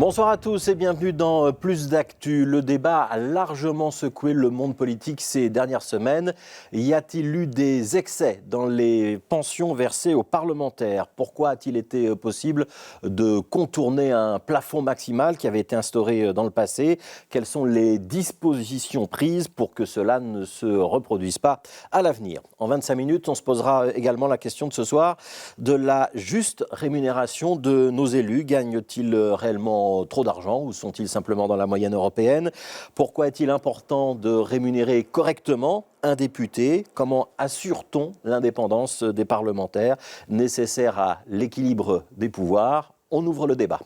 Bonsoir à tous et bienvenue dans Plus d'actu. Le débat a largement secoué le monde politique ces dernières semaines. Y a-t-il eu des excès dans les pensions versées aux parlementaires? Pourquoi a-t-il été possible de contourner un plafond maximal qui avait été instauré dans le passé? Quelles sont les dispositions prises pour que cela ne se reproduise pas à l'avenir? En 25 minutes, on se posera également la question de ce soir de la juste rémunération de nos élus. Gagnent-ils réellement trop d'argent ou sont-ils simplement dans la moyenne européenne? Pourquoi est-il important de rémunérer correctement un député? Comment assure-t-on l'indépendance des parlementaires nécessaire à l'équilibre des pouvoirs? On ouvre le débat.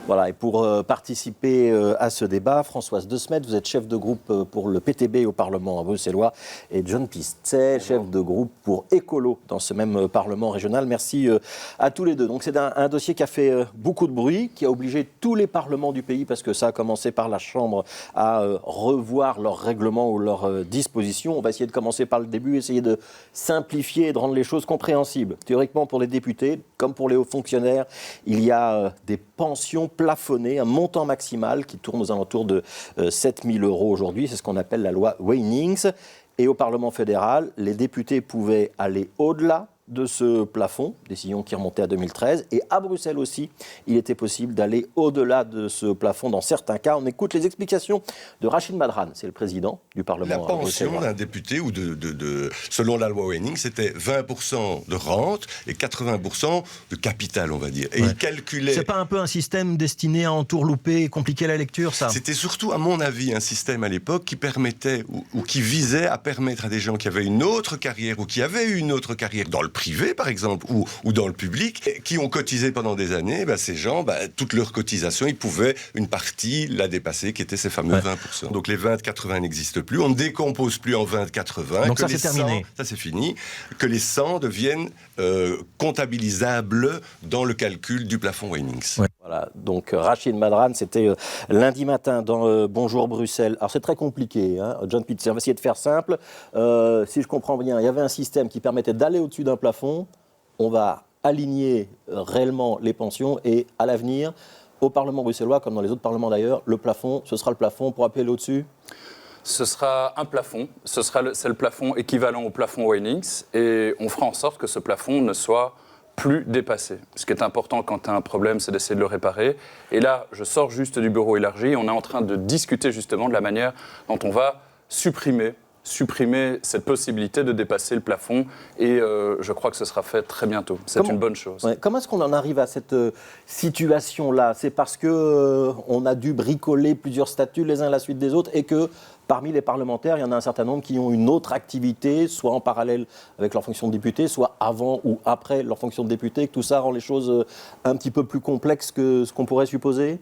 Voilà, et pour participer à ce débat, Françoise De Smet, vous êtes chef de groupe pour le PTB au Parlement bruxellois, et John Pistet, chef de groupe pour Écolo dans ce même Parlement régional. Merci à tous les deux. Donc c'est un dossier qui a fait beaucoup de bruit, qui a obligé tous les parlements du pays, parce que ça a commencé par la Chambre, à revoir leurs règlements ou leurs dispositions. On va essayer de commencer par le début, essayer de simplifier et de rendre les choses compréhensibles. Théoriquement, pour les députés, comme pour les hauts fonctionnaires, il y a des pensions plafonné, un montant maximal qui tourne aux alentours de 7 000 € aujourd'hui. C'est ce qu'on appelle la loi Weinings. Et au Parlement fédéral, les députés pouvaient aller au-delà de ce plafond, décision qui remontait à 2013. Et à Bruxelles aussi, il était possible d'aller au-delà de ce plafond dans certains cas. On écoute les explications de Rachid Madran, c'est le président du Parlement. La pension d'un député, ou selon la loi Wenning, c'était 20% de rente et 80% de capital, on va dire. Et il calculait... C'est pas un peu un système destiné à entourlouper et compliquer la lecture, ça? C'était surtout, à mon avis, un système à l'époque qui permettait, ou qui visait à permettre à des gens qui avaient une autre carrière, ou qui avaient eu une autre carrière dans le privé, par exemple, ou dans le public, qui ont cotisé pendant des années, ces gens, toutes leurs cotisations, ils pouvaient une partie la dépasser, qui était ces fameux 20%. Donc les 20-80 n'existent plus, on ne décompose plus en 20-80. Donc ça, c'est terminé. Ça, c'est fini. Que les 100 deviennent comptabilisables dans le calcul du plafond Weinings. Ouais. Voilà, donc Rachid Madran, c'était lundi matin dans Bonjour Bruxelles. Alors c'est très compliqué, hein, John Pistet, on va essayer de faire simple. Si je comprends bien, il y avait un système qui permettait d'aller au-dessus d'un plafond. On va aligner réellement les pensions et à l'avenir, au Parlement bruxellois, comme dans les autres parlements d'ailleurs, le plafond, ce sera le plafond pour appeler au-dessus? Ce sera un plafond, c'est le plafond équivalent au plafond Weinings, et on fera en sorte que ce plafond ne soit plus dépassé. Ce qui est important quand tu as un problème, c'est d'essayer de le réparer. Et là, je sors juste du bureau élargi, et on est en train de discuter justement de la manière dont on va supprimer cette possibilité de dépasser le plafond, et je crois que ce sera fait très bientôt. C'est une bonne chose. Ouais, comment est-ce qu'on en arrive à cette situation-là? C'est parce qu'on a dû bricoler plusieurs statuts les uns à la suite des autres et que parmi les parlementaires, il y en a un certain nombre qui ont une autre activité, soit en parallèle avec leur fonction de député, soit avant ou après leur fonction de député, que tout ça rend les choses un petit peu plus complexes que ce qu'on pourrait supposer?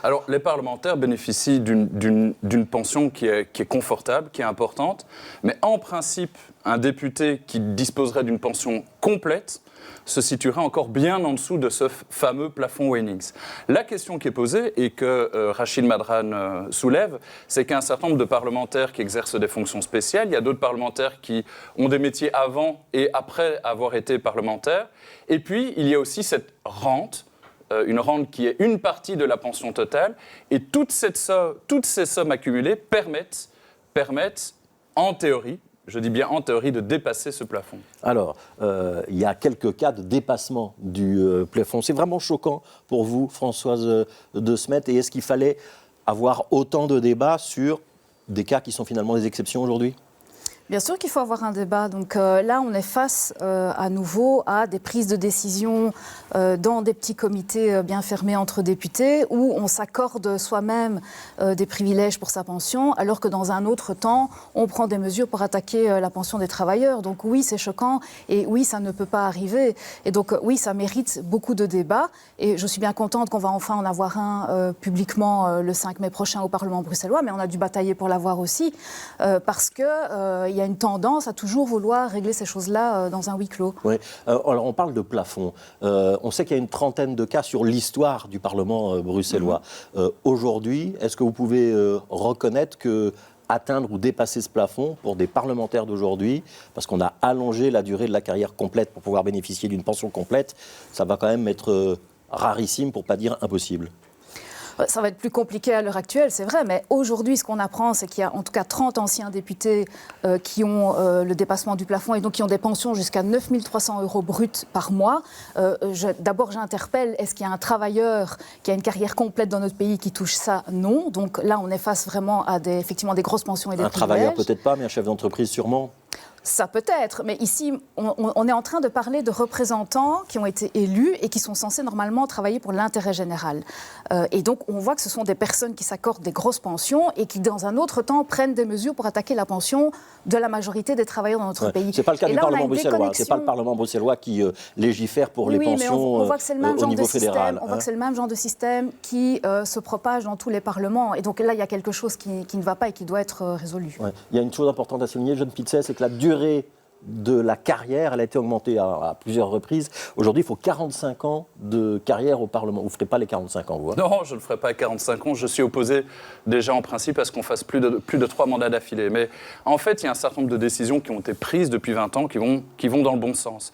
Alors, les parlementaires bénéficient d'une pension qui est confortable, qui est importante, mais en principe, un député qui disposerait d'une pension complète se situerait encore bien en dessous de ce fameux plafond Weinings. La question qui est posée et que Rachid Madran soulève, c'est qu'un certain nombre de parlementaires qui exercent des fonctions spéciales, il y a d'autres parlementaires qui ont des métiers avant et après avoir été parlementaires, et puis il y a aussi cette rente, une rente qui est une partie de la pension totale, et toutes ces sommes accumulées permettent en théorie, je dis bien en théorie, de dépasser ce plafond. Alors, il y a quelques cas de dépassement du plafond. C'est vraiment choquant pour vous, Françoise De Smet. Et est-ce qu'il fallait avoir autant de débats sur des cas qui sont finalement des exceptions aujourd'hui ? Bien sûr qu'il faut avoir un débat. Donc là, on est face à nouveau à des prises de décision dans des petits comités bien fermés entre députés où on s'accorde soi-même des privilèges pour sa pension, alors que dans un autre temps, on prend des mesures pour attaquer la pension des travailleurs. Donc oui, c'est choquant et oui, ça ne peut pas arriver. Et donc oui, ça mérite beaucoup de débats. Et je suis bien contente qu'on va enfin en avoir un publiquement le 5 mai prochain au Parlement bruxellois, mais on a dû batailler pour l'avoir aussi parce que il y a une tendance à toujours vouloir régler ces choses-là dans un huis clos. Oui. Alors on parle de plafond. On sait qu'il y a une trentaine de cas sur l'histoire du Parlement bruxellois. Aujourd'hui, est-ce que vous pouvez reconnaître que atteindre ou dépasser ce plafond pour des parlementaires d'aujourd'hui, parce qu'on a allongé la durée de la carrière complète pour pouvoir bénéficier d'une pension complète, ça va quand même être rarissime, pour ne pas dire impossible. Ça va être plus compliqué à l'heure actuelle, c'est vrai, mais aujourd'hui, ce qu'on apprend, c'est qu'il y a en tout cas 30 anciens députés qui ont le dépassement du plafond et donc qui ont des pensions jusqu'à 9 300 € bruts par mois. D'abord, j'interpelle, est-ce qu'il y a un travailleur qui a une carrière complète dans notre pays qui touche ça? Non. Donc là, on est face vraiment à effectivement des grosses pensions et des privilèges. Un travailleur peut-être pas, mais un chef d'entreprise sûrement. Ça peut être, mais ici, on est en train de parler de représentants qui ont été élus et qui sont censés normalement travailler pour l'intérêt général. Et donc, on voit que ce sont des personnes qui s'accordent des grosses pensions et qui, dans un autre temps, prennent des mesures pour attaquer la pension de la majorité des travailleurs dans notre pays. Ce n'est pas le cas du Parlement bruxellois. Ce n'est pas le Parlement bruxellois qui légifère pour les pensions on voit que c'est le même au genre niveau de fédéral. On voit que c'est le même genre de système qui se propage dans tous les parlements. Et donc là, il y a quelque chose qui ne va pas et qui doit être résolu. Ouais. Il y a une chose importante à souligner, John Pizet, c'est que la durée de la carrière, elle a été augmentée à plusieurs reprises. Aujourd'hui, il faut 45 ans de carrière au Parlement. Vous ne ferez pas les 45 ans, vous hein? Non, je ne le ferai pas à 45 ans. Je suis opposé déjà en principe à ce qu'on fasse plus de 3 mandats d'affilée. Mais en fait, il y a un certain nombre de décisions qui ont été prises depuis 20 ans qui vont dans le bon sens.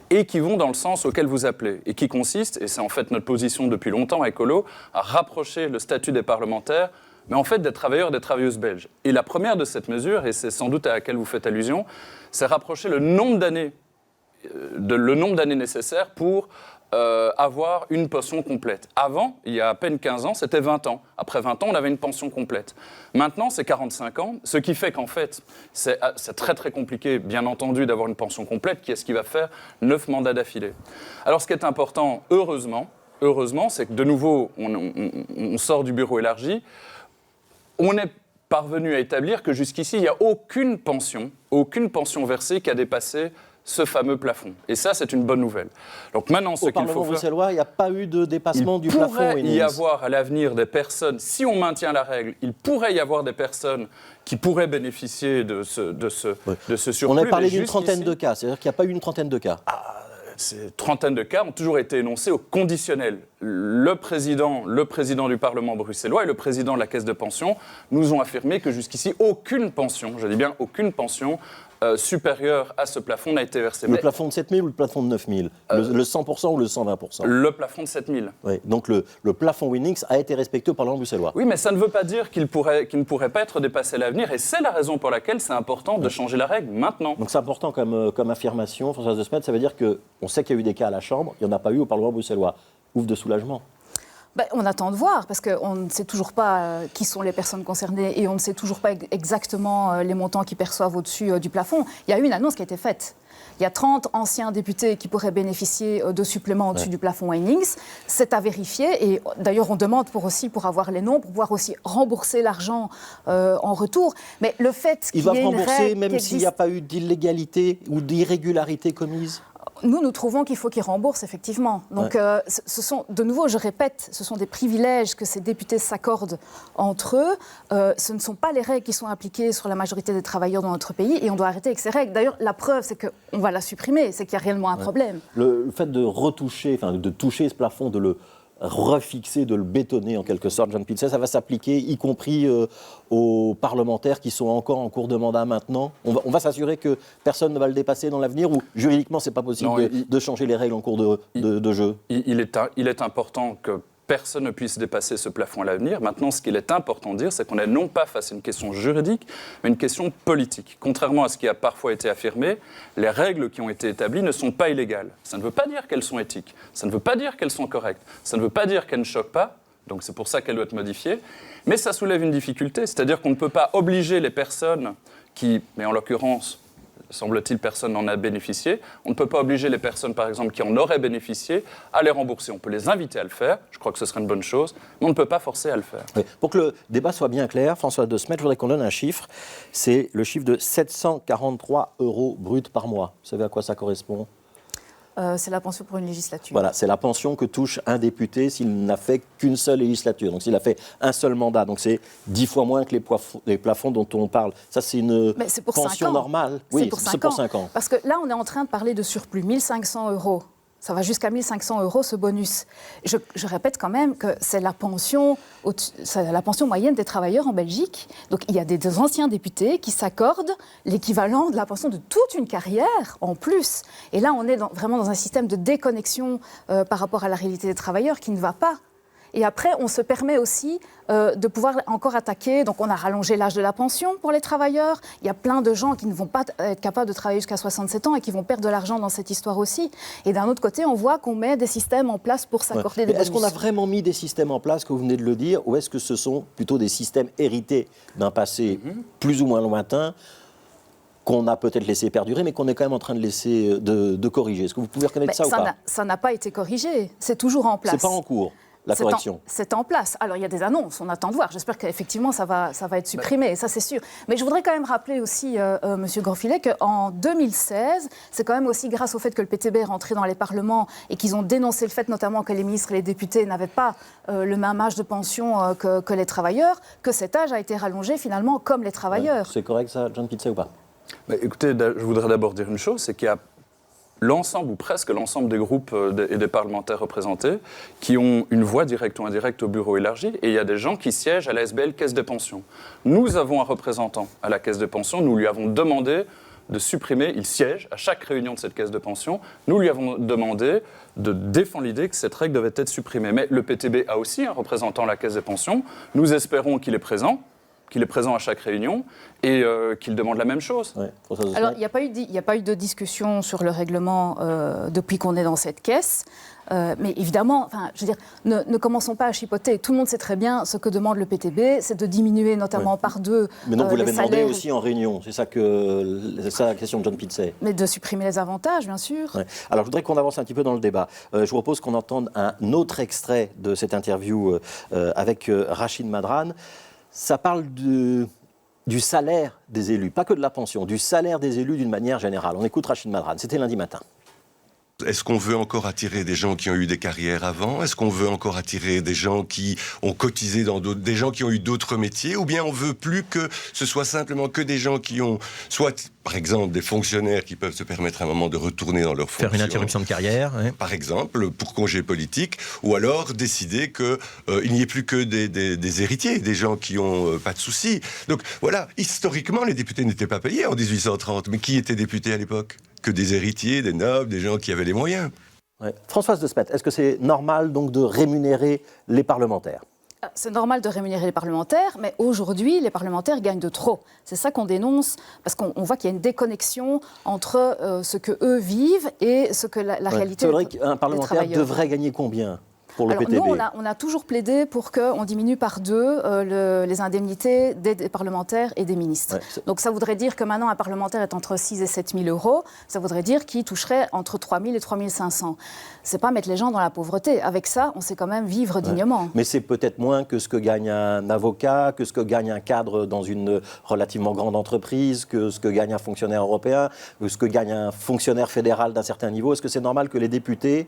Et qui vont dans le sens auquel vous appelez. Et qui consiste, et c'est en fait notre position depuis longtemps à Écolo, à rapprocher le statut des parlementaires mais en fait des travailleurs et des travailleuses belges. Et la première de cette mesure, et c'est sans doute à laquelle vous faites allusion, c'est rapprocher le nombre d'années nécessaires pour avoir une pension complète. Avant, il y a à peine 15 ans, c'était 20 ans. Après 20 ans, on avait une pension complète. Maintenant, c'est 45 ans, ce qui fait qu'en fait, c'est très très compliqué, bien entendu, d'avoir une pension complète. Qui est-ce qui va faire 9 mandats d'affilée? Alors, ce qui est important, heureusement, c'est que de nouveau, on sort du bureau élargi. On est parvenu à établir que jusqu'ici, il n'y a aucune pension versée qui a dépassé ce fameux plafond. Et ça, c'est une bonne nouvelle. Donc maintenant, ce qu'il faut faire... Au Parlement bruxellois, il n'y a pas eu de dépassement du plafond. Il pourrait y avoir à l'avenir des personnes, si on maintient la règle, il pourrait y avoir des personnes qui pourraient bénéficier de ce surplus. On a parlé d'une trentaine de cas, c'est-à-dire qu'il n'y a pas eu une trentaine de cas. Ces trentaines de cas ont toujours été énoncés au conditionnel. Le président du Parlement bruxellois et le président de la Caisse de pension nous ont affirmé que jusqu'ici, aucune pension, je dis bien aucune pension, supérieure à ce plafond n'a été versée. Le plafond de 7 000 ou le plafond de 9 000 le 100% ou le 120%? Le plafond de 7 000. Oui, donc le plafond Winnings a été respecté au Parlement bruxellois. Oui, mais ça ne veut pas dire qu'il ne pourrait pas être dépassé à l'avenir, et c'est la raison pour laquelle c'est important de changer la règle maintenant. Donc c'est important comme affirmation, Françoise de Smet, ça veut dire qu'on sait qu'il y a eu des cas à la Chambre, il n'y en a pas eu au Parlement bruxellois. Ouf de soulagement. On attend de voir, parce qu'on ne sait toujours pas qui sont les personnes concernées et on ne sait toujours pas exactement les montants qu'ils perçoivent au-dessus du plafond. Il y a eu une annonce qui a été faite. Il y a 30 anciens députés qui pourraient bénéficier de suppléments au-dessus du plafond Winnings. C'est à vérifier et d'ailleurs on demande pour avoir les noms, pour pouvoir aussi rembourser l'argent en retour. Mais le fait qu'il y ait une règle... Ils doivent rembourser même s'il n'y a pas eu d'illégalité ou d'irrégularité commise? Nous trouvons qu'il faut qu'ils remboursent, effectivement. Donc, ce sont, de nouveau, je répète, ce sont des privilèges que ces députés s'accordent entre eux. Ce ne sont pas les règles qui sont appliquées sur la majorité des travailleurs dans notre pays et on doit arrêter avec ces règles. D'ailleurs, la preuve, c'est qu'on va la supprimer, c'est qu'il y a réellement un problème. Le fait de de toucher ce plafond, de le refixer, de le bétonner en quelque sorte, John Pizet, ça va s'appliquer y compris aux parlementaires qui sont encore en cours de mandat maintenant. On va s'assurer que personne ne va le dépasser dans l'avenir ou juridiquement c'est pas possible de changer les règles en cours de jeu. Il est important que personne ne puisse dépasser ce plafond à l'avenir. Maintenant, ce qu'il est important de dire, c'est qu'on est non pas face à une question juridique, mais une question politique. Contrairement à ce qui a parfois été affirmé, les règles qui ont été établies ne sont pas illégales. Ça ne veut pas dire qu'elles sont éthiques, ça ne veut pas dire qu'elles sont correctes, ça ne veut pas dire qu'elles ne choquent pas, donc c'est pour ça qu'elles doivent être modifiées, mais ça soulève une difficulté, c'est-à-dire qu'on ne peut pas obliger les personnes qui, mais en l'occurrence, semble-t-il, personne n'en a bénéficié. On ne peut pas obliger les personnes, par exemple, qui en auraient bénéficié, à les rembourser. On peut les inviter à le faire, je crois que ce serait une bonne chose, mais on ne peut pas forcer à le faire. Oui. Pour que le débat soit bien clair, François de Smet, je voudrais qu'on donne un chiffre. C'est le chiffre de 743 € bruts par mois. Vous savez à quoi ça correspond ? C'est la pension pour une législature. Voilà, c'est la pension que touche un député s'il n'a fait qu'une seule législature. Donc s'il a fait un seul mandat, donc c'est 10 fois moins que les plafonds dont on parle. Ça, c'est une pension normale. Oui, c'est pour 5 ans. Parce que là, on est en train de parler de surplus, 1 500 €. Ça va jusqu'à 1 500 € ce bonus. Je répète quand même que c'est la pension moyenne des travailleurs en Belgique. Donc il y a des anciens députés qui s'accordent l'équivalent de la pension de toute une carrière en plus. Et là, on est vraiment dans un système de déconnexion par rapport à la réalité des travailleurs qui ne va pas. Et après, on se permet aussi de pouvoir encore attaquer. Donc, on a rallongé l'âge de la pension pour les travailleurs. Il y a plein de gens qui ne vont pas être capables de travailler jusqu'à 67 ans et qui vont perdre de l'argent dans cette histoire aussi. Et d'un autre côté, on voit qu'on met des systèmes en place pour s'accorder des bonus. Est-ce qu'on a vraiment mis des systèmes en place, que vous venez de le dire, ou est-ce que ce sont plutôt des systèmes hérités d'un passé plus ou moins lointain qu'on a peut-être laissé perdurer, mais qu'on est quand même en train de corriger? Est-ce que vous pouvez reconnaître ça ou pas? Ça n'a pas été corrigé. C'est toujours en place. C'est pas en cours, la correction. C'est en place. Alors, il y a des annonces, on attend de voir. J'espère qu'effectivement, ça va être supprimé, ça c'est sûr. Mais je voudrais quand même rappeler aussi, M. Grosfilet, qu'en 2016, c'est quand même aussi grâce au fait que le PTB est rentré dans les parlements et qu'ils ont dénoncé le fait notamment que les ministres et les députés n'avaient pas le même âge de pension que les travailleurs, que cet âge a été rallongé finalement comme les travailleurs. C'est correct ça, John Pizzey, ou pas? Écoutez, je voudrais d'abord dire une chose, c'est qu'il y a l'ensemble ou presque l'ensemble des groupes et des parlementaires représentés qui ont une voix directe ou indirecte au bureau élargi, et il y a des gens qui siègent à la SBL Caisse des pensions. Nous avons un représentant à la Caisse des pensions, nous lui avons demandé de supprimer, il siège à chaque réunion de cette caisse de pension, nous lui avons demandé de défendre l'idée que cette règle devait être supprimée. Mais le PTB a aussi un représentant à la Caisse des pensions, nous espérons qu'il est présent à chaque réunion et qu'il demande la même chose. Ouais. Alors, il n'y a pas eu de discussion sur le règlement depuis qu'on est dans cette caisse. Mais évidemment, je veux dire, ne commençons pas à chipoter. Tout le monde sait très bien ce que demande le PTB, c'est de diminuer notamment par 2 Mais donc vous l'avez les demandé salaires. aussi en réunion, c'est ça la question de John Pizzey. Mais de supprimer les avantages, bien sûr. Ouais. Alors je voudrais qu'on avance un petit peu dans le débat. Je vous propose qu'on entende un autre extrait de cette interview avec Rachid Madran. Ça parle du salaire des élus, pas que de la pension, du salaire des élus d'une manière générale. On écoute Rachid Madran, c'était lundi matin. Est-ce qu'on veut encore attirer des gens qui ont eu des carrières avant? Est-ce qu'on veut encore attirer des gens qui ont cotisé dans d'autres, des gens qui ont eu d'autres métiers? Ou bien on veut plus que ce soit simplement que des gens qui ont, soit par exemple des fonctionnaires qui peuvent se permettre à un moment de retourner dans leur fonction. Faire une interruption de carrière. Ouais. Par exemple, pour congé politique, ou alors décider qu'il n'y ait plus que des héritiers, des gens qui n'ont pas de soucis. Donc voilà, historiquement, les députés n'étaient pas payés en 1830, mais qui était député à l'époque? Que des héritiers, des nobles, des gens qui avaient les moyens. Ouais. Françoise de Smet, est-ce que c'est normal donc de rémunérer les parlementaires? C'est normal de rémunérer les parlementaires, mais aujourd'hui, les parlementaires gagnent de trop. C'est ça qu'on dénonce, parce qu'on voit qu'il y a une déconnexion entre ce qu'eux vivent et ce que la réalité C'est vrai qu'un parlementaire devrait gagner combien pour le PTB? Nous, on a toujours plaidé pour qu'on diminue par 2 les indemnités des parlementaires et des ministres. Ouais, donc ça voudrait dire que maintenant, un parlementaire est entre 6 000 et 7 000 €. Ça voudrait dire qu'il toucherait entre 3 000 et 3 500. C'est pas mettre les gens dans la pauvreté. Avec ça, on sait quand même vivre dignement. Ouais. Mais c'est peut-être moins que ce que gagne un avocat, que ce que gagne un cadre dans une relativement grande entreprise, que ce que gagne un fonctionnaire européen, que ce que gagne un fonctionnaire fédéral d'un certain niveau. Est-ce que c'est normal que les députés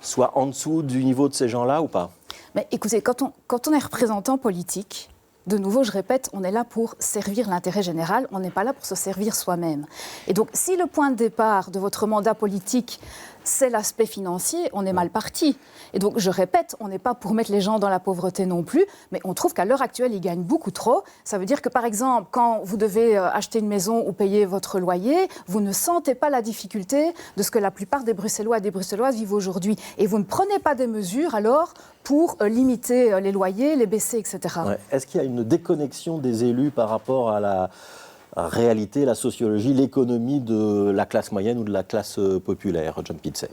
soit en dessous du niveau de ces gens-là ou pas? Mais écoutez, quand on est représentant politique, de nouveau, je répète, on est là pour servir l'intérêt général, on n'est pas là pour se servir soi-même. Et donc, si le point de départ de votre mandat politique, c'est l'aspect financier, on est mal parti. Et donc, je répète, on n'est pas pour mettre les gens dans la pauvreté non plus, mais on trouve qu'à l'heure actuelle, ils gagnent beaucoup trop. Ça veut dire que, par exemple, quand vous devez acheter une maison ou payer votre loyer, vous ne sentez pas la difficulté de ce que la plupart des Bruxellois et des Bruxelloises vivent aujourd'hui. Et vous ne prenez pas des mesures, alors, pour limiter les loyers, les baisser, etc. Ouais. Est-ce qu'il y a une déconnexion des élus par rapport à la réalité, la sociologie, l'économie de la classe moyenne ou de la classe populaire, John Pizzey?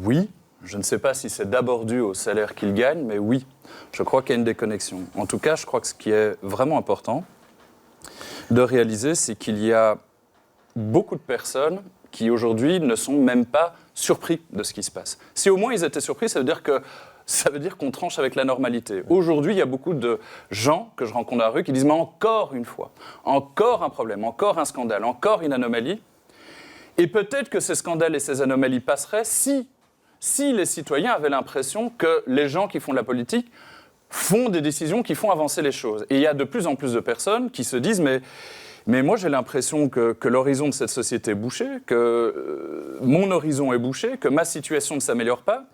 Oui. Je ne sais pas si c'est d'abord dû au salaire qu'ils gagnent, mais oui, je crois qu'il y a une déconnexion. En tout cas, je crois que ce qui est vraiment important de réaliser, c'est qu'il y a beaucoup de personnes qui aujourd'hui ne sont même pas surpris de ce qui se passe. Si au moins ils étaient surpris, ça veut dire qu'on tranche avec la normalité. Aujourd'hui, il y a beaucoup de gens que je rencontre dans la rue qui disent « mais encore une fois, encore un problème, encore un scandale, encore une anomalie ». Et peut-être que ces scandales et ces anomalies passeraient si les citoyens avaient l'impression que les gens qui font de la politique font des décisions qui font avancer les choses. Et il y a de plus en plus de personnes qui se disent « mais Mais moi, j'ai l'impression que l'horizon de cette société est bouché, que mon horizon est bouché, que ma situation ne s'améliore pas.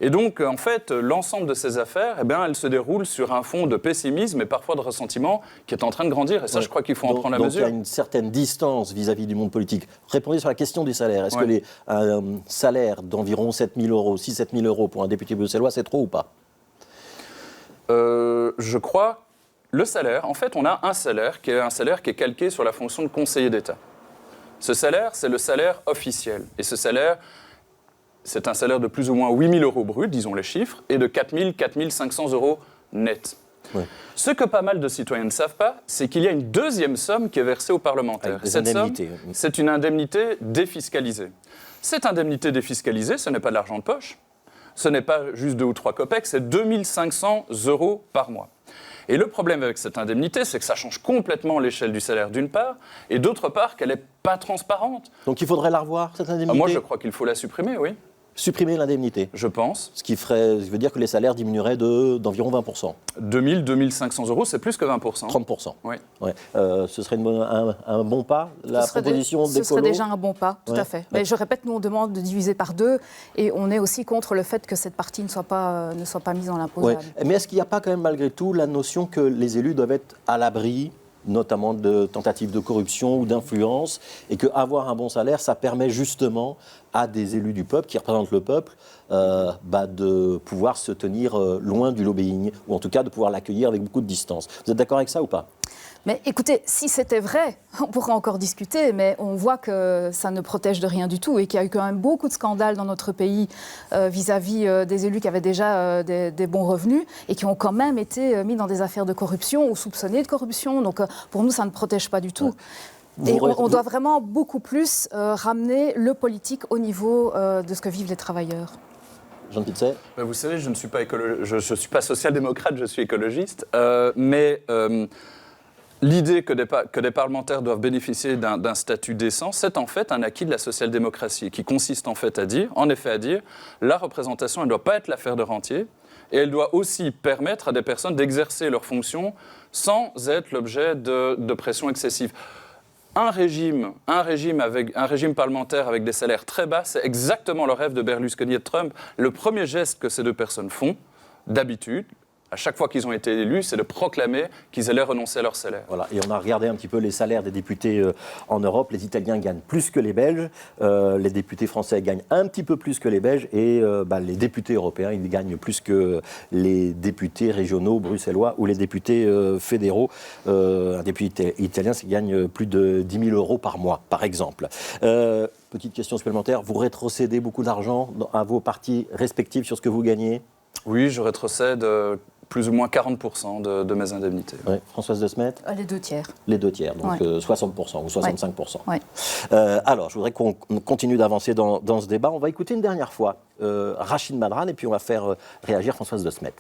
Et donc, en fait, l'ensemble de ces affaires, eh bien, elles se déroulent sur un fond de pessimisme et parfois de ressentiment qui est en train de grandir. Et ça, je crois qu'il faut en prendre la mesure. Donc, il y a une certaine distance vis-à-vis du monde politique. Répondez sur la question du salaire. Est-ce que un salaire d'environ 7 000 euros, 6-7 000 euros pour un député bruxellois, c'est trop ou pas ? Je crois, le salaire, en fait, on a un salaire qui est calqué sur la fonction de conseiller d'État. Ce salaire, c'est le salaire officiel. Et ce salaire, c'est un salaire de plus ou moins 8 000 euros bruts, disons les chiffres, et de 4 000, 4 500 euros nets. Ouais. Ce que pas mal de citoyens ne savent pas, c'est qu'il y a une deuxième somme qui est versée aux parlementaires. Cette somme, c'est une indemnité défiscalisée. Cette indemnité défiscalisée, ce n'est pas de l'argent de poche, ce n'est pas juste 2 ou 3 copecs, c'est 2 500 euros par mois. Et le problème avec cette indemnité, c'est que ça change complètement l'échelle du salaire d'une part, et d'autre part qu'elle n'est pas transparente. Donc il faudrait la revoir, cette indemnité ? Moi, je crois qu'il faut la supprimer, oui. Supprimer l'indemnité ? Je pense. Ce qui veut dire que les salaires diminueraient d'environ 20%. 2 000, 2 500 euros, c'est plus que 20%. 30%. Oui. Ouais. Ce serait un bon pas, la proposition d'Écolo ? Ce serait déjà un bon pas, tout à fait. Mais je répète, nous on demande de diviser par 2 et on est aussi contre le fait que cette partie ne soit pas mise en imposable. Ouais. Mais est-ce qu'il n'y a pas quand même malgré tout la notion que les élus doivent être à l'abri notamment de tentatives de corruption ou d'influence, et qu'avoir un bon salaire, ça permet justement à des élus du peuple, qui représentent le peuple, de pouvoir se tenir loin du lobbying, ou en tout cas de pouvoir l'accueillir avec beaucoup de distance. Vous êtes d'accord avec ça ou pas ? Mais écoutez, si c'était vrai, on pourrait encore discuter, mais on voit que ça ne protège de rien du tout et qu'il y a eu quand même beaucoup de scandales dans notre pays vis-à-vis des élus qui avaient déjà des bons revenus et qui ont quand même été mis dans des affaires de corruption ou soupçonnés de corruption. Donc pour nous, ça ne protège pas du tout. Ouais. Et on doit vraiment beaucoup plus ramener le politique au niveau de ce que vivent les travailleurs. Jean Pizet ? Vous savez, je ne suis pas je suis pas social-démocrate, je suis écologiste, mais l'idée que des parlementaires doivent bénéficier d'un statut décent, c'est en fait un acquis de la social-démocratie, qui consiste en fait à dire la représentation, elle ne doit pas être l'affaire de rentier, et elle doit aussi permettre à des personnes d'exercer leurs fonctions sans être l'objet de pression excessive. Un régime parlementaire avec des salaires très bas, c'est exactement le rêve de Berlusconi et de Trump. Le premier geste que ces deux personnes font, d'habitude, à chaque fois qu'ils ont été élus, c'est de proclamer qu'ils allaient renoncer à leur salaire. Voilà, et on a regardé un petit peu les salaires des députés en Europe. Les Italiens gagnent plus que les Belges, les députés français gagnent un petit peu plus que les Belges, et les députés européens, ils gagnent plus que les députés régionaux bruxellois ou les députés fédéraux. Un député italien, ça gagne plus de 10 000 euros par mois, par exemple. Petite question supplémentaire, vous rétrocédez beaucoup d'argent à vos partis respectifs sur ce que vous gagnez ? Oui, je rétrocède plus ou moins 40% de mes indemnités. Ouais. Françoise De Smet ? Les 2 tiers. Les 2 tiers, donc 60% ou 65%. Ouais. Alors, je voudrais qu'on continue d'avancer dans ce débat. On va écouter une dernière fois Rachid Madran et puis on va faire réagir Françoise De Smet.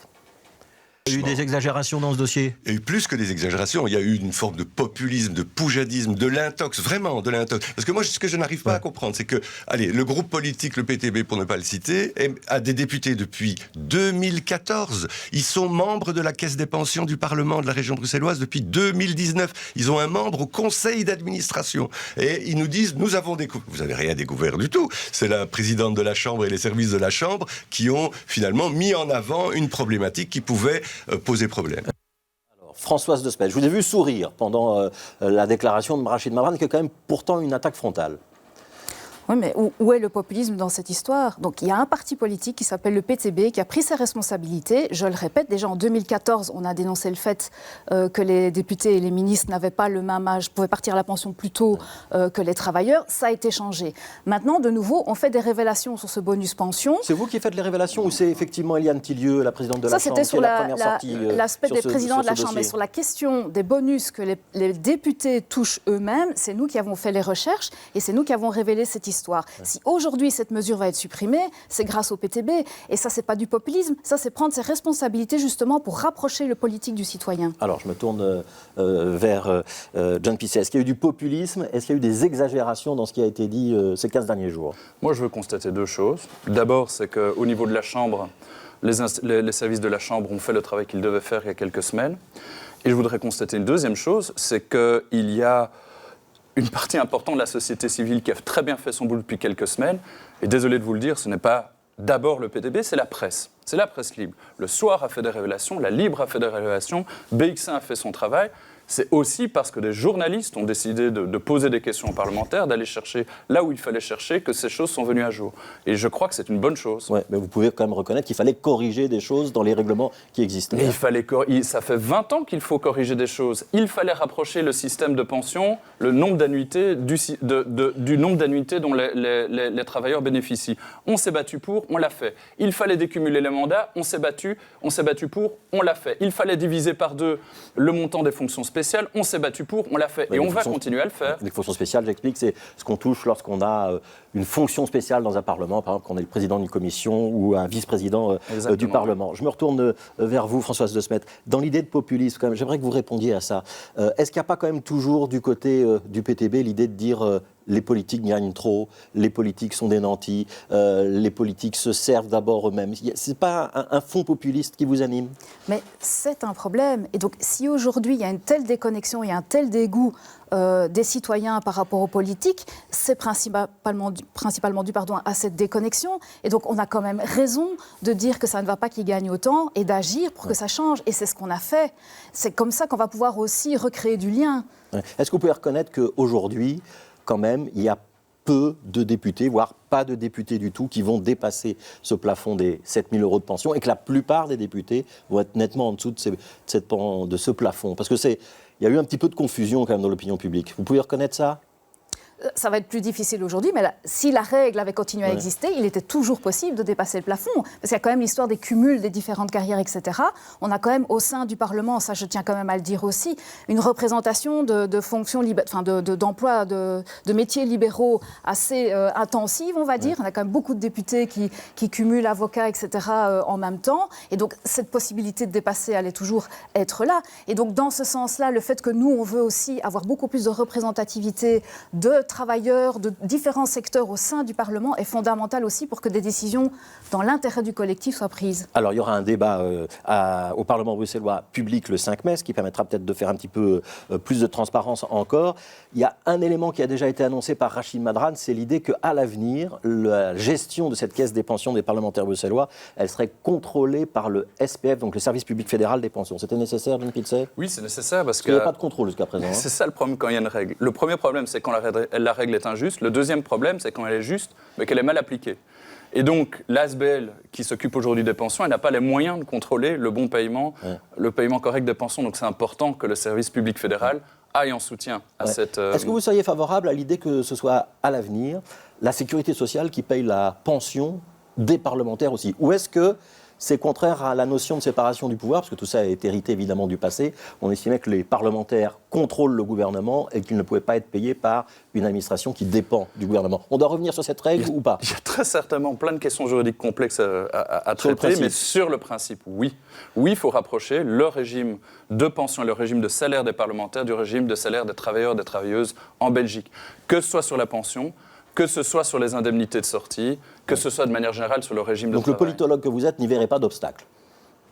Il y a eu des exagérations dans ce dossier. Il y a eu plus que des exagérations. Il y a eu une forme de populisme, de poujadisme, de l'intox, vraiment de l'intox. Parce que moi, ce que je n'arrive pas à comprendre, c'est que, le groupe politique, le PTB, pour ne pas le citer, a des députés depuis 2014. Ils sont membres de la caisse des pensions du Parlement de la région bruxelloise depuis 2019. Ils ont un membre au conseil d'administration. Et ils nous disent, nous avons découvert... Vous n'avez rien découvert du tout. C'est la présidente de la Chambre et les services de la Chambre qui ont finalement mis en avant une problématique qui pouvait poser problème. Alors, Françoise De Smet, je vous ai vu sourire pendant la déclaration de Rachid Madran, qui est quand même pourtant une attaque frontale. Oui, mais où est le populisme dans cette histoire ? Donc, il y a un parti politique qui s'appelle le PTB qui a pris ses responsabilités. Je le répète, déjà en 2014, on a dénoncé le fait que les députés et les ministres n'avaient pas le même âge, pouvaient partir à la pension plus tôt que les travailleurs. Ça a été changé. Maintenant, de nouveau, on fait des révélations sur ce bonus pension. C'est vous qui faites les révélations ou c'est effectivement Eliane Tillieu, la présidente de la Chambre, qui est la première sortie l'aspect des présidents de la Chambre. dossier. Mais sur la question des bonus que les députés touchent eux-mêmes, c'est nous qui avons fait les recherches et c'est nous qui avons révélé cette histoire. Si aujourd'hui cette mesure va être supprimée, c'est grâce au PTB. Et ça, c'est pas du populisme, ça, c'est prendre ses responsabilités justement pour rapprocher le politique du citoyen. Alors, je me tourne vers John Pizet. Est-ce qu'il y a eu du populisme ? Est-ce qu'il y a eu des exagérations dans ce qui a été dit ces 15 derniers jours ? Moi, je veux constater 2 choses. D'abord, c'est qu'au niveau de la Chambre, les services de la Chambre ont fait le travail qu'ils devaient faire il y a quelques semaines. Et je voudrais constater une deuxième chose, c'est qu'il y a une partie importante de la société civile qui a très bien fait son boulot depuis quelques semaines. Et désolé de vous le dire, ce n'est pas d'abord le PTB, c'est la presse. C'est la presse libre. Le Soir a fait des révélations, la Libre a fait des révélations, BX1 a fait son travail. C'est aussi parce que des journalistes ont décidé de poser des questions aux parlementaires, d'aller chercher là où il fallait chercher, que ces choses sont venues à jour. Et je crois que c'est une bonne chose. Ouais, mais vous pouvez quand même reconnaître qu'il fallait corriger des choses dans les règlements qui existaient. Mais ça fait 20 ans qu'il faut corriger des choses. Il fallait rapprocher le système de pension, le nombre d'annuités du nombre d'annuités dont les travailleurs bénéficient. On s'est battu pour, on l'a fait. Il fallait décumuler les mandats, on s'est battu pour, on l'a fait. Il fallait diviser par 2 le montant des fonctions spéciales, on s'est battu pour, on l'a fait. Et on va continuer à le faire. Les fonctions spéciales, j'explique, c'est ce qu'on touche lorsqu'on a une fonction spéciale dans un Parlement, par exemple quand on est le président d'une commission ou un vice-président du Parlement. Je me retourne vers vous, Françoise De Smet. Dans l'idée de populisme, quand même, j'aimerais que vous répondiez à ça. Est-ce qu'il n'y a pas quand même toujours du côté du PTB l'idée de dire les politiques gagnent trop, les politiques sont des nantis, les politiques se servent d'abord eux-mêmes? Ce n'est pas un fond populiste qui vous anime? Mais c'est un problème. Et donc, si aujourd'hui il y a une telle déconnexion, il y a un tel dégoût des citoyens par rapport aux politiques, c'est principalement dû à cette déconnexion. Et donc, on a quand même raison de dire que ça ne va pas qu'ils gagnent autant et d'agir pour que ça change. Et c'est ce qu'on a fait. C'est comme ça qu'on va pouvoir aussi recréer du lien. Est-ce que vous pouvez reconnaître qu'aujourd'hui, quand même, il y a peu de députés, voire pas de députés du tout, qui vont dépasser ce plafond des 7 000 € de pension et que la plupart des députés vont être nettement en dessous de ce plafond? Parce qu'il y a eu un petit peu de confusion quand même dans l'opinion publique. Vous pouvez reconnaître ça? Ça va être plus difficile aujourd'hui, mais si la règle avait continué à exister, il était toujours possible de dépasser le plafond. Parce qu'il y a quand même l'histoire des cumuls des différentes carrières, etc. On a quand même au sein du Parlement, ça je tiens quand même à le dire aussi, une représentation de fonctions, d'emplois, de métiers libéraux assez intensive, on va dire. On a quand même beaucoup de députés qui cumulent avocats, etc. En même temps. Et donc cette possibilité de dépasser allait toujours être là. Et donc dans ce sens-là, le fait que nous, on veut aussi avoir beaucoup plus de représentativité de travailleurs de différents secteurs au sein du Parlement est fondamental aussi pour que des décisions dans l'intérêt du collectif soient prises. Alors il y aura un débat au Parlement bruxellois public le 5 mai, ce qui permettra peut-être de faire un petit peu plus de transparence encore. Il y a un élément qui a déjà été annoncé par Rachid Madran, c'est l'idée qu'à l'avenir, la gestion de cette caisse des pensions des parlementaires bruxellois, elle serait contrôlée par le SPF, donc le Service public fédéral des pensions. C'était nécessaire, John Piltze? Oui, c'est nécessaire parce qu'il n'y a pas de contrôle jusqu'à présent. C'est ça le problème quand il y a une règle. Le premier problème, c'est quand la règle est injuste. Le deuxième problème, c'est quand elle est juste, mais qu'elle est mal appliquée. Et donc, l'ASBL, qui s'occupe aujourd'hui des pensions, elle n'a pas les moyens de contrôler le bon paiement, le paiement correct des pensions. Donc, c'est important que le service public fédéral aille en soutien à cette... Est-ce que vous seriez favorable à l'idée que ce soit, à l'avenir, la sécurité sociale qui paye la pension des parlementaires aussi? Ou est-ce que c'est contraire à la notion de séparation du pouvoir, parce que tout ça est hérité évidemment du passé. On estimait que les parlementaires contrôlent le gouvernement et qu'ils ne pouvaient pas être payés par une administration qui dépend du gouvernement. On doit revenir sur cette règle ou pas? Il y a très certainement plein de questions juridiques complexes à traiter, mais sur le principe, oui. Oui, il faut rapprocher le régime de pension et le régime de salaire des parlementaires du régime de salaire des travailleurs et des travailleuses en Belgique. Que ce soit sur la pension, que ce soit sur les indemnités de sortie, que ce soit de manière générale sur le régime de travail. Donc le politologue que vous êtes n'y verrait pas d'obstacle?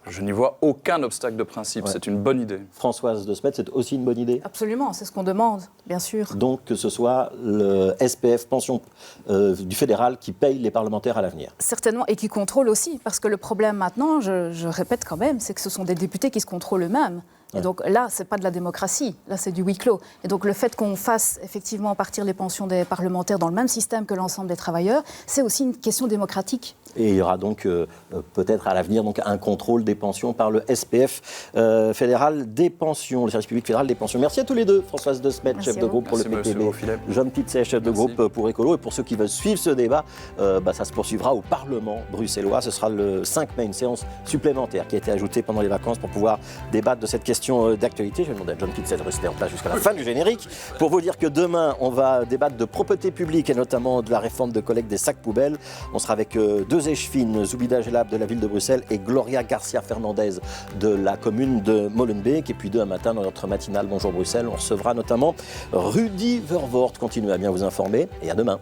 Je n'y vois aucun obstacle de principe, c'est une bonne idée. Françoise De Smet, c'est aussi une bonne idée? Absolument, c'est ce qu'on demande, bien sûr. Donc que ce soit le SPF, pension du fédéral, qui paye les parlementaires à l'avenir? Certainement, et qui contrôle aussi, parce que le problème maintenant, je répète quand même, c'est que ce sont des députés qui se contrôlent eux-mêmes. Et donc là, ce n'est pas de la démocratie, là c'est du huis clos. Et donc le fait qu'on fasse effectivement partir les pensions des parlementaires dans le même système que l'ensemble des travailleurs, c'est aussi une question démocratique. Et il y aura donc peut-être à l'avenir donc, un contrôle des pensions par le SPF fédéral des pensions, le service public fédéral des pensions. Merci à tous les deux, Françoise De Smet, chef de groupe pour le PTB, John Piltze, chef de groupe pour Écolo. Et pour ceux qui veulent suivre ce débat, ça se poursuivra au Parlement bruxellois. Ce sera le 5 mai, une séance supplémentaire qui a été ajoutée pendant les vacances pour pouvoir débattre de cette question d'actualité. Je vais demander à John Piltze de rester en place jusqu'à la fin du générique pour vous dire que demain, on va débattre de propreté publique et notamment de la réforme de collecte des sacs poubelles. On sera avec deux échevines, Zoubida Gelab de la ville de Bruxelles et Gloria Garcia Fernandez de la commune de Molenbeek. Et puis demain matin, dans notre matinale Bonjour Bruxelles, on recevra notamment Rudy Vervoort. Continuez à bien vous informer et à demain.